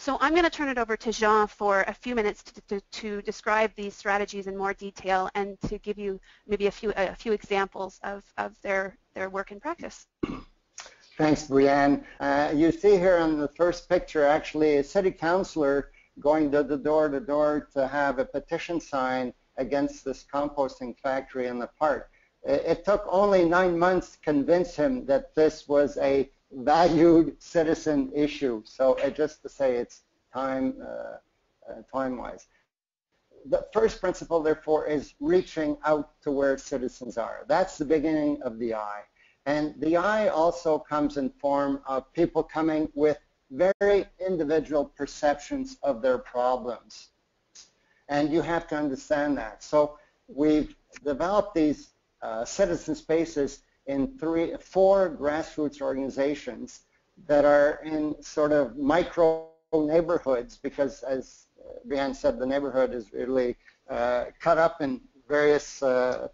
So I'm going to turn it over to Jean for a few minutes to describe these strategies in more detail and to give you maybe a few examples of their work in practice. Thanks, Brianne. You see here on the first picture actually a city councillor going door to door to have a petition signed against this composting factory in the park. It took only 9 months to convince him that this was a valued citizen issue. So just to say it's time-wise. The first principle, therefore, is reaching out to where citizens are. That's the beginning of the I. And the I also comes in form of people coming with very individual perceptions of their problems. And you have to understand that. So we've developed these citizen spaces in 4 grassroots organizations that are in sort of micro neighborhoods, because as Brianne said, the neighborhood is really cut up in various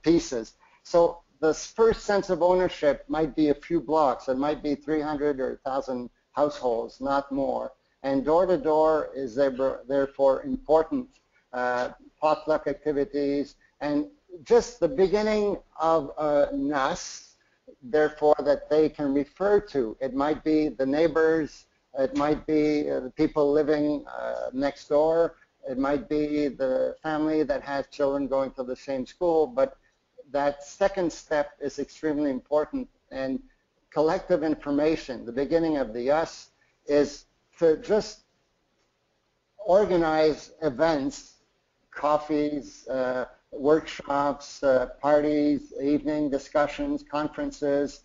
pieces. So the first sense of ownership might be a few blocks. It might be 300 or 1,000 households, not more. And door to door is therefore important. Potluck activities and just the beginning of a NUS, therefore, that they can refer to. It might be the neighbors, it might be the people living next door, it might be the family that has children going to the same school, but that second step is extremely important. And collective information, the beginning of the US, is to just organize events, coffees, workshops, parties, evening discussions, conferences.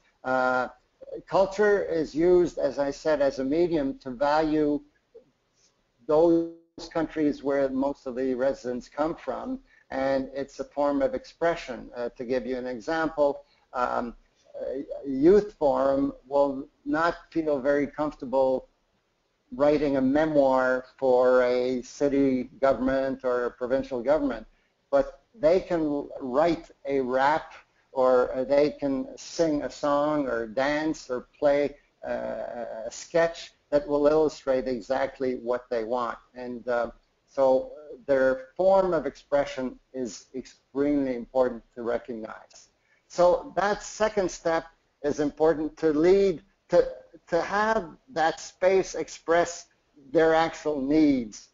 Culture is used, as I said, as a medium to value those countries where most of the residents come from, and it's a form of expression. To give you an example, a youth forum will not feel very comfortable writing a memoir for a city government or a provincial government, but they can write a rap, or they can sing a song or dance or play a sketch that will illustrate exactly what they want. And so their form of expression is extremely important to recognize. So that second step is important to lead, to have that space express their actual needs.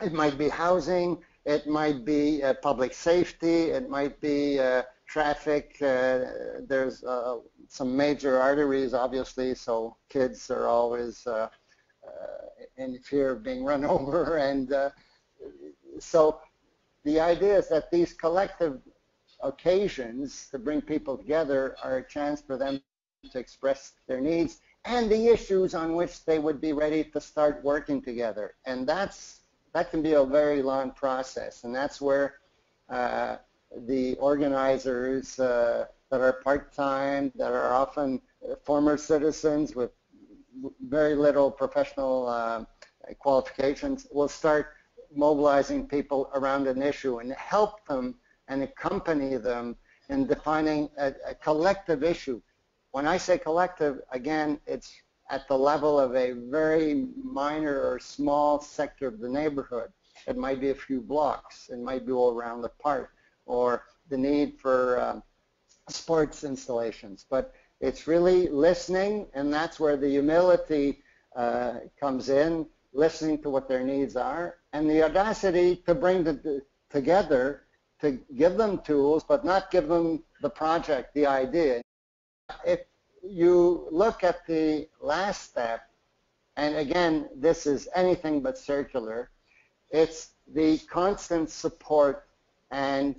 It might be housing, it might be public safety, it might be traffic. There's some major arteries, obviously, so kids are always in fear of being run over. And so the idea is that these collective occasions to bring people together are a chance for them to express their needs and the issues on which they would be ready to start working together. And that can be a very long process, and that's where the organizers that are part-time, that are often former citizens with very little professional qualifications, will start mobilizing people around an issue and help them and accompany them in defining a collective issue. When I say collective, again, it's at the level of a very minor or small sector of the neighborhood. It might be a few blocks. It might be all around the park, or the need for sports installations. But it's really listening, and that's where the humility comes in, listening to what their needs are, and the audacity to bring them together, to give them tools, but not give them the project, the idea. If you look at the last step, and again, this is anything but circular, it's the constant support and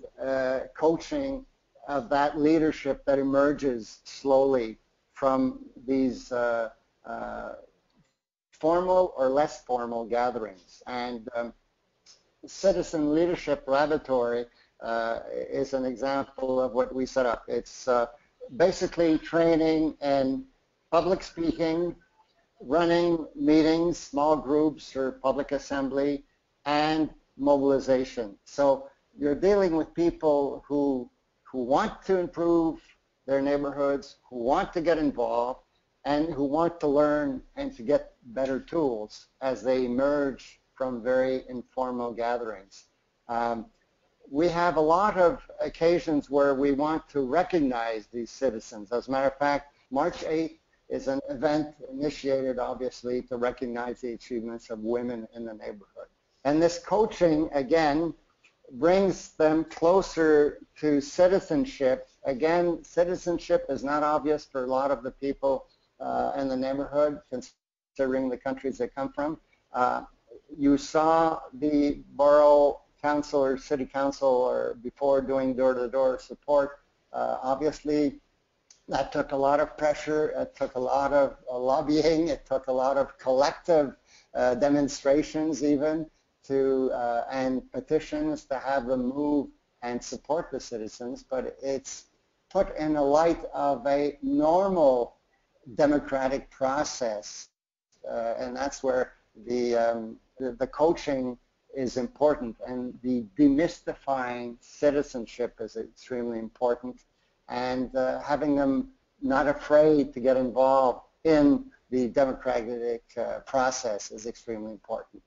coaching of that leadership that emerges slowly from these formal or less formal gatherings. And Citizen Leadership Laboratory is an example of what we set up. It's basically training in public speaking, running meetings, small groups or public assembly, and mobilization. So you're dealing with people who want to improve their neighborhoods, who want to get involved, and who want to learn and to get better tools as they emerge from very informal gatherings. We have a lot of occasions where we want to recognize these citizens. As a matter of fact, March 8th is an event initiated, obviously, to recognize the achievements of women in the neighborhood. And this coaching, again, brings them closer to citizenship. Again, citizenship is not obvious for a lot of the people in the neighborhood, considering the countries they come from. You saw the borough council or city council or before doing door-to-door support. Obviously, that took a lot of pressure. It took a lot of lobbying. It took a lot of collective demonstrations even to and petitions to have them move and support the citizens. But it's put in the light of a normal democratic process, and that's where the coaching is important, and the demystifying citizenship is extremely important, and having them not afraid to get involved in the democratic process is extremely important.